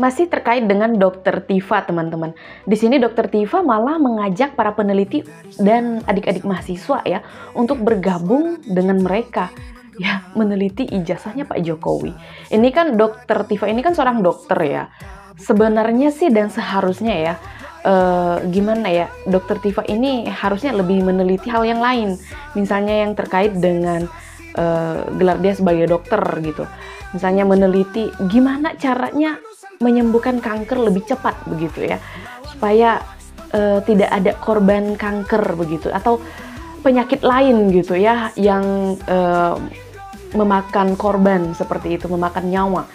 Masih terkait dengan Dokter Tifa, teman-teman. Di sini Dokter Tifa malah mengajak para peneliti dan adik-adik mahasiswa ya untuk bergabung dengan mereka ya meneliti ijazahnya Pak Jokowi. Ini kan Dokter Tifa ini kan seorang dokter ya. Sebenarnya sih dan seharusnya ya gimana ya, Dokter Tifa ini harusnya lebih meneliti hal yang lain. Misalnya yang terkait dengan gelar dia sebagai dokter gitu. Misalnya meneliti gimana caranya menyembuhkan kanker lebih cepat begitu ya, supaya tidak ada korban kanker begitu atau penyakit lain gitu ya yang memakan korban seperti itu, memakan nyawa.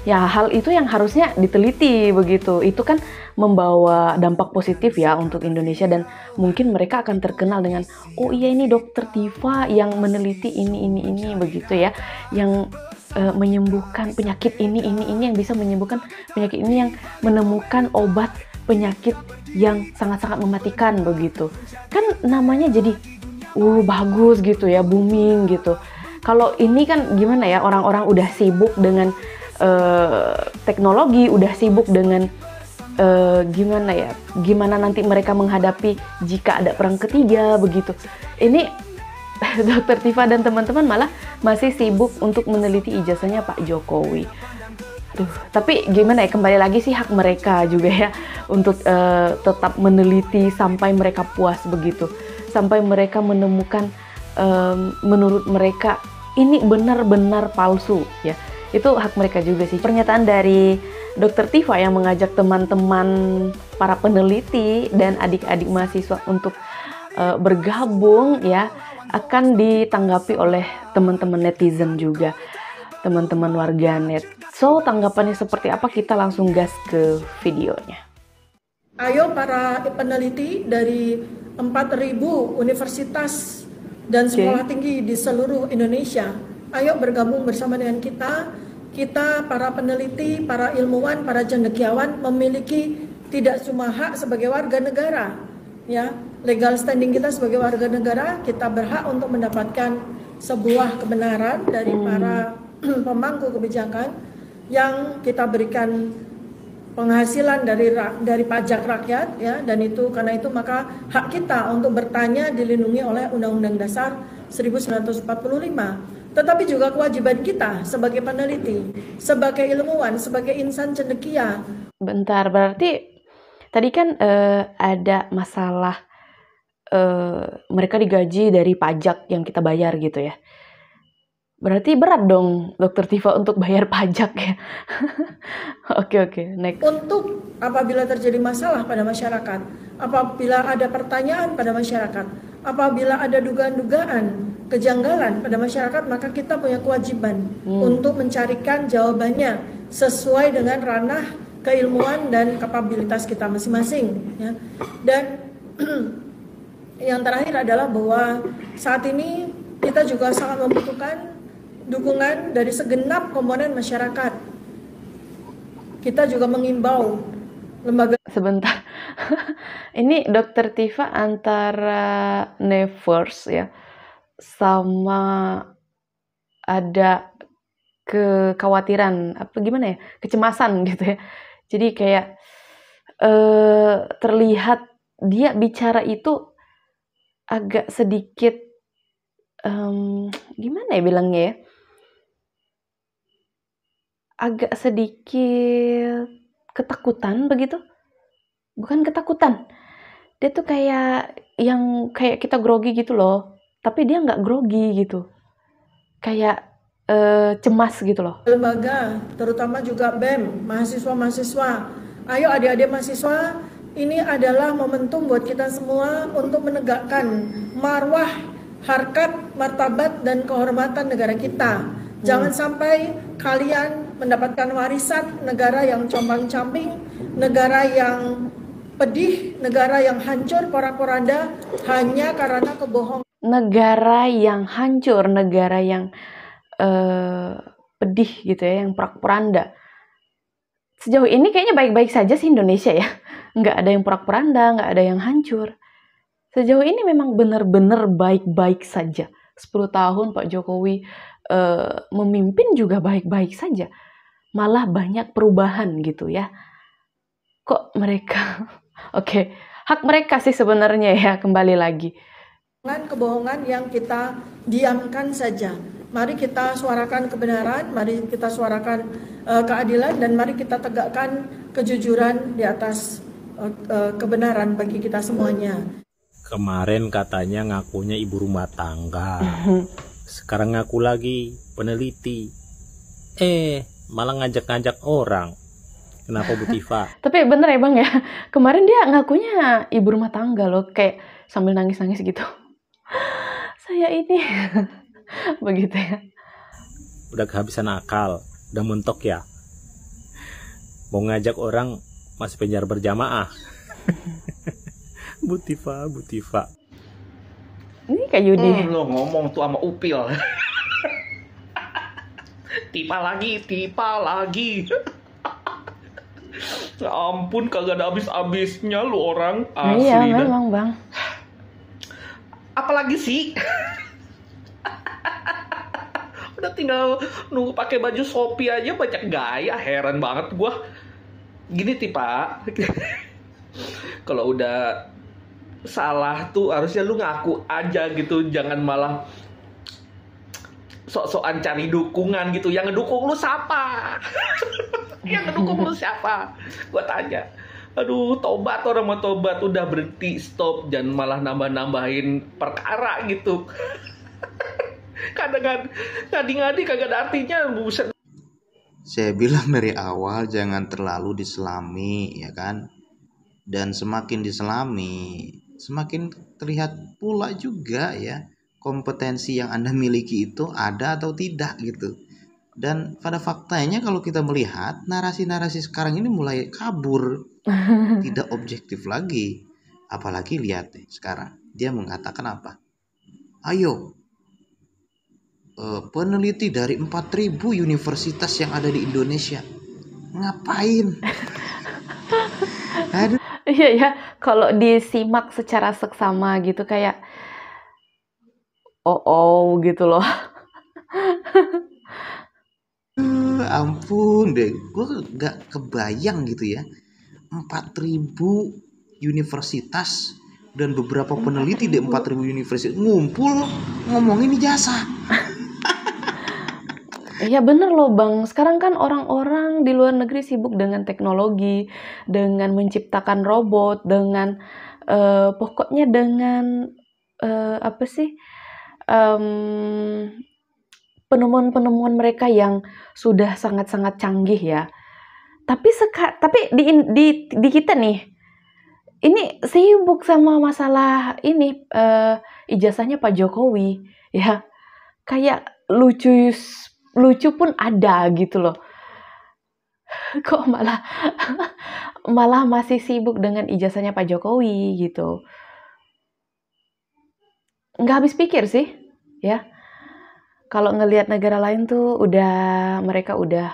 Ya hal itu yang harusnya diteliti begitu. Itu kan membawa dampak positif ya untuk Indonesia dan mungkin mereka akan terkenal dengan oh iya ini Dokter Tifa yang meneliti ini begitu ya, yang menyembuhkan penyakit ini yang bisa menyembuhkan penyakit ini, yang menemukan obat penyakit yang sangat-sangat mematikan begitu. Kan namanya jadi bagus gitu ya, booming gitu. Kalau ini kan gimana ya, orang-orang udah sibuk dengan teknologi, udah sibuk dengan gimana nanti mereka menghadapi jika ada perang ketiga begitu. Ini Dokter Tifa dan teman-teman malah masih sibuk untuk meneliti ijazahnya Pak Jokowi. Tapi gimana ya, kembali lagi sih hak mereka juga ya untuk tetap meneliti sampai mereka puas begitu, sampai mereka menemukan menurut mereka ini benar-benar palsu ya. Itu hak mereka juga sih. Pernyataan dari Dokter Tifa yang mengajak teman-teman para peneliti dan adik-adik mahasiswa untuk bergabung ya akan ditanggapi oleh teman-teman netizen juga, teman-teman warganet. So, tanggapannya seperti apa? Kita langsung gas ke videonya. Ayo para peneliti dari 4.000 universitas dan sekolah tinggi di seluruh Indonesia, ayo bergabung bersama dengan kita. Kita para peneliti, para ilmuwan, para cendekiawan memiliki tidak cuma hak sebagai warga negara, ya, legal standing kita sebagai warga negara, kita berhak untuk mendapatkan sebuah kebenaran dari para pemangku kebijakan yang kita berikan penghasilan dari pajak rakyat ya, dan itu karena itu maka hak kita untuk bertanya dilindungi oleh Undang-Undang Dasar 1945. Tetapi juga kewajiban kita sebagai peneliti, sebagai ilmuwan, sebagai insan cendekia. Bentar, berarti tadi kan ada masalah mereka digaji dari pajak yang kita bayar gitu ya. Berarti berat dong Dokter Tifa untuk bayar pajak ya. Oke, next. Untuk apabila terjadi masalah pada masyarakat, apabila ada pertanyaan pada masyarakat, apabila ada dugaan-dugaan kejanggalan pada masyarakat, maka kita punya kewajiban untuk mencarikan jawabannya sesuai dengan ranah keilmuan dan kapabilitas kita masing-masing ya. Dan yang terakhir adalah bahwa saat ini kita juga sangat membutuhkan dukungan dari segenap komponen masyarakat. Kita juga mengimbau lembaga. Sebentar, ini Dokter Tifa antara nervous ya, sama ada kekhawatiran apa gimana ya, kecemasan gitu ya. Jadi kayak terlihat dia bicara itu agak sedikit gimana ya bilangnya ya, agak sedikit ketakutan begitu. Bukan ketakutan, dia tuh kayak yang kayak kita grogi gitu loh, tapi dia nggak grogi gitu, kayak cemas gitu loh. Lembaga, terutama juga BEM, mahasiswa-mahasiswa, ayo adik-adik mahasiswa, ini adalah momentum buat kita semua untuk menegakkan marwah, harkat, martabat, dan kehormatan negara kita. Jangan sampai kalian mendapatkan warisan negara yang compang-camping, negara yang pedih, negara yang hancur porak-poranda hanya karena kebohongan. Negara yang hancur, negara yang pedih gitu ya, yang porak-poranda. Sejauh ini kayaknya baik-baik saja sih Indonesia ya. Nggak ada yang porak-poranda, nggak ada yang hancur. Sejauh ini memang benar-benar baik-baik saja. 10 tahun Pak Jokowi memimpin juga baik-baik saja. malah banyak perubahan gitu ya. Kok mereka oke, hak mereka sih sebenarnya ya, kembali lagi. Kebohongan yang kita diamkan saja. Mari kita suarakan kebenaran, mari kita suarakan keadilan, dan mari kita tegakkan kejujuran di atas kebenaran bagi kita semuanya. Kemarin katanya ngakunya ibu rumah tangga, sekarang ngaku lagi peneliti. Malah ngajak-ngajak orang. Kenapa Bu Tifa? Tapi bener ya Bang ya, kemarin dia ngakunya ibu rumah tangga loh, kayak sambil nangis-nangis gitu. Saya ini, begitu ya. Udah kehabisan akal, udah mentok ya. Mau ngajak orang masih penjara berjamaah. Bu Tifa. Ini kayak Yudi. Lo ngomong tuh sama Upil. Tipa lagi. Ya ampun, kagak ada habis-habisnya lu orang. Asli Iya, dah. memang Bang. Apalagi sih? Udah tinggal nunggu pakai baju Shopee aja banyak gaya, heran banget gua. Gini Tipa. Kalau udah salah tuh harusnya lu ngaku aja gitu, jangan malah sok-sokan cari dukungan gitu. Yang ngedukung lu siapa? Yang ngedukung lu siapa? Gua tanya. Aduh, tobat, orang mau tobat, udah berhenti, stop, jangan malah nambah-nambahin perkara gitu. Kadang-kadang ngadi-ngadi kagak ada artinya, buset. Saya bilang dari awal jangan terlalu diselami, ya kan? Dan semakin diselami, semakin terlihat pula juga ya kompetensi yang Anda miliki itu ada atau tidak gitu. Dan pada faktanya kalau kita melihat narasi-narasi sekarang ini mulai kabur, tidak objektif lagi. Apalagi lihat deh sekarang dia mengatakan apa? Ayo, peneliti dari 4.000 universitas yang ada di Indonesia, ngapain? Aduh. Iya ya, kalau disimak secara seksama gitu kayak gitu loh. Ampun deh, gue gak kebayang gitu ya, 4.000 universitas dan beberapa peneliti di 4.000 universitas ngumpul ngomongin ijazah. Iya bener loh Bang, sekarang kan orang-orang di luar negeri sibuk dengan teknologi, dengan menciptakan robot, dengan pokoknya dengan apa sih, penemuan-penemuan mereka yang sudah sangat-sangat canggih ya. Tapi di kita nih, ini sibuk sama masalah ini ijazahnya Pak Jokowi ya. Kayak lucu pun ada gitu loh. Kok malah masih sibuk dengan ijazahnya Pak Jokowi gitu. Nggak habis pikir sih ya. Kalau ngelihat negara lain tuh mereka udah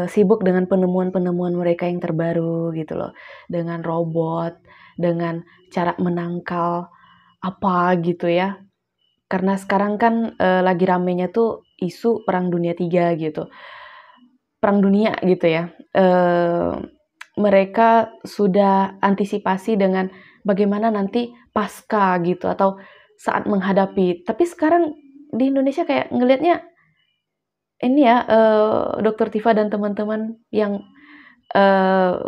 sibuk dengan penemuan-penemuan mereka yang terbaru gitu loh. Dengan robot, dengan cara menangkal apa gitu ya. Karena sekarang kan lagi ramenya tuh isu Perang Dunia 3 gitu. Perang dunia gitu ya. Mereka sudah antisipasi dengan bagaimana nanti pasca gitu atau saat menghadapi. Tapi sekarang di Indonesia kayak ngelihatnya ini ya, Dr. Tifa dan teman-teman yang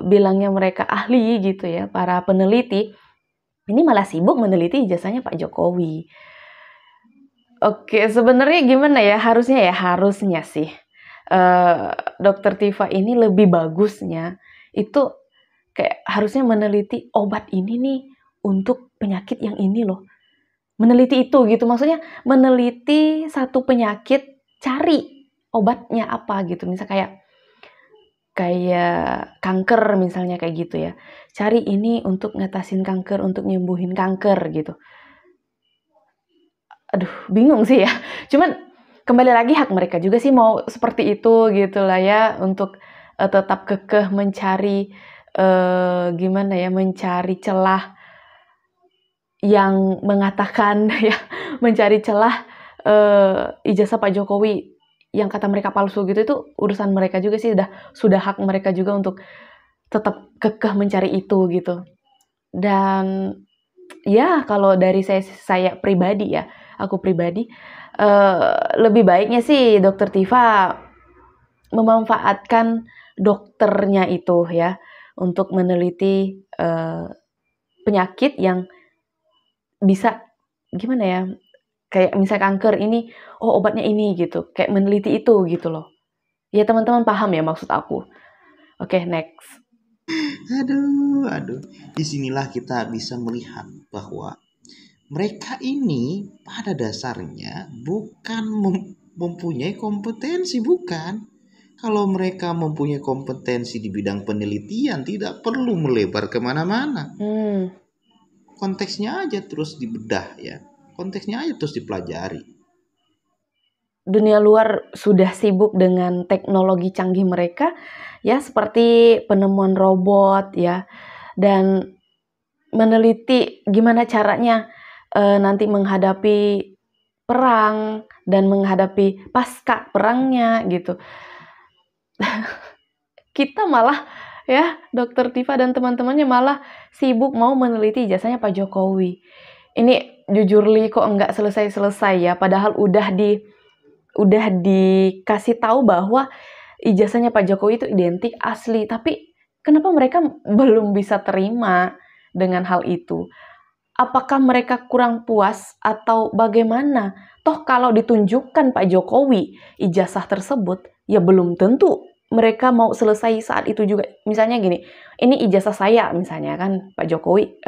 bilangnya mereka ahli gitu ya, para peneliti, ini malah sibuk meneliti ijazahnya Pak Jokowi. Oke, sebenarnya gimana ya? Harusnya sih Dr. Tifa ini lebih bagusnya itu kayak harusnya meneliti obat ini nih untuk penyakit yang ini loh. Meneliti itu gitu, maksudnya meneliti satu penyakit, cari obatnya apa gitu. Misal kayak kanker misalnya kayak gitu ya. Cari ini untuk ngatasin kanker, untuk nyembuhin kanker gitu. Aduh, bingung sih ya. Cuman kembali lagi hak mereka juga sih mau seperti itu gitu lah ya, untuk tetap kekeh mencari mencari celah yang mengatakan ya, mencari celah ijazah Pak Jokowi yang kata mereka palsu gitu itu urusan mereka juga sih, sudah hak mereka juga untuk tetap kekeh mencari itu gitu. Dan ya kalau dari saya pribadi ya, aku pribadi lebih baiknya sih Dokter Tifa memanfaatkan dokternya itu ya untuk meneliti penyakit yang bisa gimana ya, kayak misal kanker ini, oh obatnya ini gitu, kayak meneliti itu gitu loh. Ya teman-teman paham ya maksud aku. Oke, next. Aduh. Disinilah kita bisa melihat bahwa mereka ini pada dasarnya bukan mempunyai kompetensi, bukan. Kalau mereka mempunyai kompetensi di bidang penelitian, tidak perlu melebar kemana-mana. Konteksnya aja terus dibedah ya. Konteksnya aja terus dipelajari. Dunia luar sudah sibuk dengan teknologi canggih mereka, ya seperti penemuan robot ya, dan meneliti gimana caranya nanti menghadapi perang dan menghadapi pasca perangnya gitu. Kita malah ya, Dokter Tifa dan teman-temannya malah sibuk mau meneliti ijazahnya Pak Jokowi. Ini jujur Li kok enggak selesai-selesai ya, padahal udah dikasih tahu bahwa ijazahnya Pak Jokowi itu identik asli, tapi kenapa mereka belum bisa terima dengan hal itu? Apakah mereka kurang puas atau bagaimana? Toh kalau ditunjukkan Pak Jokowi ijazah tersebut, ya belum tentu mereka mau selesai saat itu juga. Misalnya gini, ini ijazah saya misalnya kan, Pak Jokowi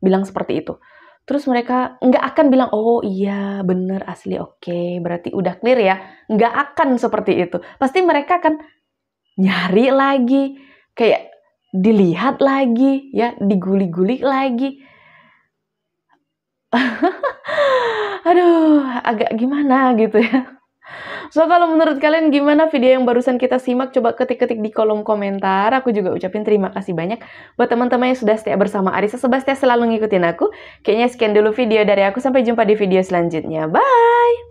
bilang seperti itu. Terus mereka nggak akan bilang, oh iya bener asli, oke, berarti udah clear ya. Nggak akan seperti itu. Pasti mereka akan nyari lagi, kayak dilihat lagi, ya diguli-guli lagi. Aduh, agak gimana gitu ya. So, kalau menurut kalian gimana video yang barusan kita simak? Coba ketik-ketik di kolom komentar. Aku juga ucapin terima kasih banyak buat teman-teman yang sudah setia bersama Arissa Sebastia selalu ngikutin aku. Kayaknya sekian dulu video dari aku. Sampai jumpa di video selanjutnya. Bye!